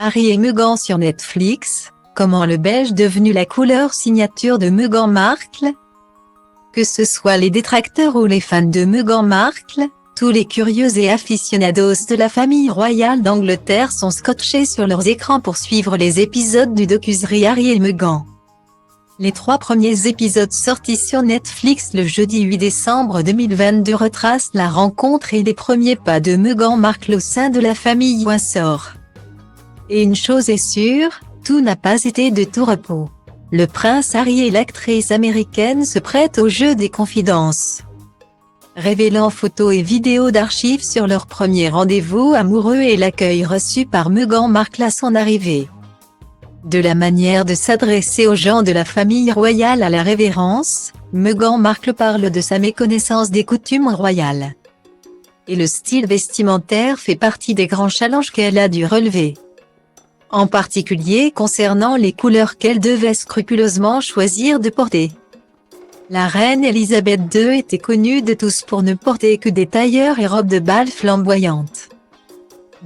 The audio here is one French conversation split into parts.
Harry et Meghan sur Netflix, comment le beige devenu la couleur signature de Meghan Markle? Que ce soit les détracteurs ou les fans de Meghan Markle, tous les curieux et aficionados de la famille royale d'Angleterre sont scotchés sur leurs écrans pour suivre les épisodes du docu-série Harry et Meghan. Les 3 premiers épisodes sortis sur Netflix le jeudi 8 décembre 2022 retracent la rencontre et les premiers pas de Meghan Markle au sein de la famille Windsor. Et une chose est sûre, tout n'a pas été de tout repos. Le prince Harry et l'actrice américaine se prêtent au jeu des confidences, révélant photos et vidéos d'archives sur leur premier rendez-vous amoureux et l'accueil reçu par Meghan Markle à son arrivée. De la manière de s'adresser aux gens de la famille royale à la révérence, Meghan Markle parle de sa méconnaissance des coutumes royales. Et le style vestimentaire fait partie des grands challenges qu'elle a dû relever. En particulier concernant les couleurs qu'elle devait scrupuleusement choisir de porter. La reine Elisabeth II était connue de tous pour ne porter que des tailleurs et robes de bal flamboyantes.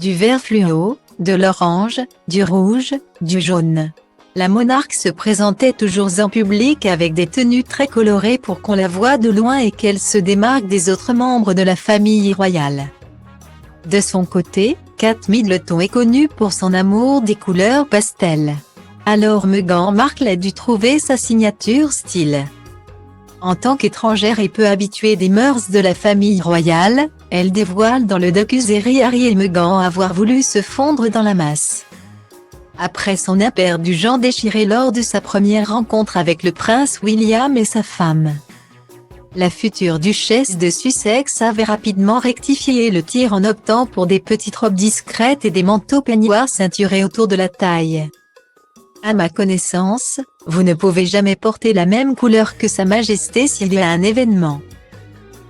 Du vert fluo, de l'orange, du rouge, du jaune. La monarque se présentait toujours en public avec des tenues très colorées pour qu'on la voie de loin et qu'elle se démarque des autres membres de la famille royale. De son côté, Kate Middleton est connue pour son amour des couleurs pastel. Alors Meghan Markle a dû trouver sa signature style. En tant qu'étrangère et peu habituée des mœurs de la famille royale, elle dévoile dans le docu-série Harry et Meghan avoir voulu se fondre dans la masse. Après son indulgent déchiré lors de sa première rencontre avec le prince William et sa femme, la future duchesse de Sussex avait rapidement rectifié le tir en optant pour des petites robes discrètes et des manteaux peignoirs ceinturés autour de la taille. À ma connaissance, vous ne pouvez jamais porter la même couleur que Sa Majesté s'il y a un événement.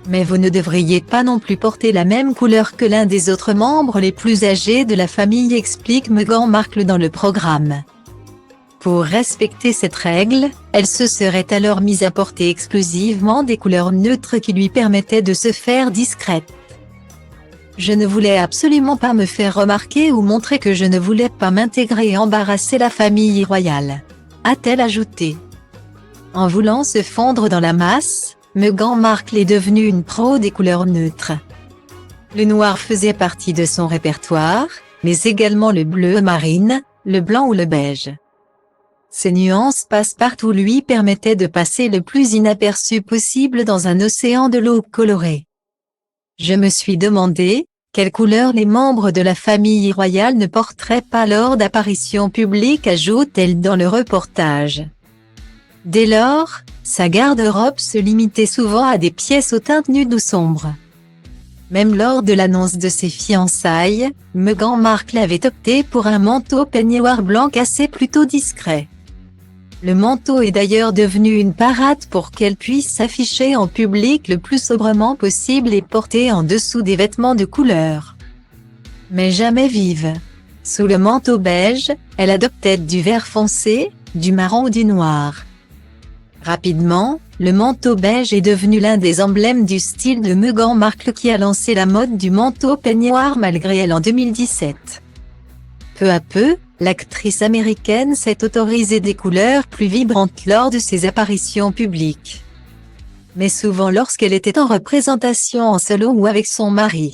Mais vous ne devriez pas non plus porter la même couleur que l'un des autres membres les plus âgés de la famille, explique Meghan Markle dans le programme. Pour respecter cette règle, elle se serait alors mise à porter exclusivement des couleurs neutres qui lui permettaient de se faire discrète. Je ne voulais absolument pas me faire remarquer ou montrer que je ne voulais pas m'intégrer et embarrasser la famille royale, a-t-elle ajouté. En voulant se fondre dans la masse, Meghan Markle est devenue une pro des couleurs neutres. Le noir faisait partie de son répertoire, mais également le bleu marine, le blanc ou le beige. Ces nuances passe-partout lui permettaient de passer le plus inaperçu possible dans un océan de l'eau colorée. Je me suis demandé, quelle couleur les membres de la famille royale ne porteraient pas lors d'apparitions publiques, ajoute-t-elle dans le reportage. Dès lors, sa garde-robe se limitait souvent à des pièces aux teintes nudes ou sombres. Même lors de l'annonce de ses fiançailles, Meghan Markle avait opté pour un manteau peignoir blanc cassé plutôt discret. Le manteau est d'ailleurs devenu une parade pour qu'elle puisse s'afficher en public le plus sobrement possible et porter en dessous des vêtements de couleur, mais jamais vive. Sous le manteau beige, elle adoptait du vert foncé, du marron ou du noir. Rapidement, le manteau beige est devenu l'un des emblèmes du style de Meghan Markle qui a lancé la mode du manteau peignoir malgré elle en 2017. Peu à peu, l'actrice américaine s'est autorisée des couleurs plus vibrantes lors de ses apparitions publiques, mais souvent lorsqu'elle était en représentation en solo ou avec son mari.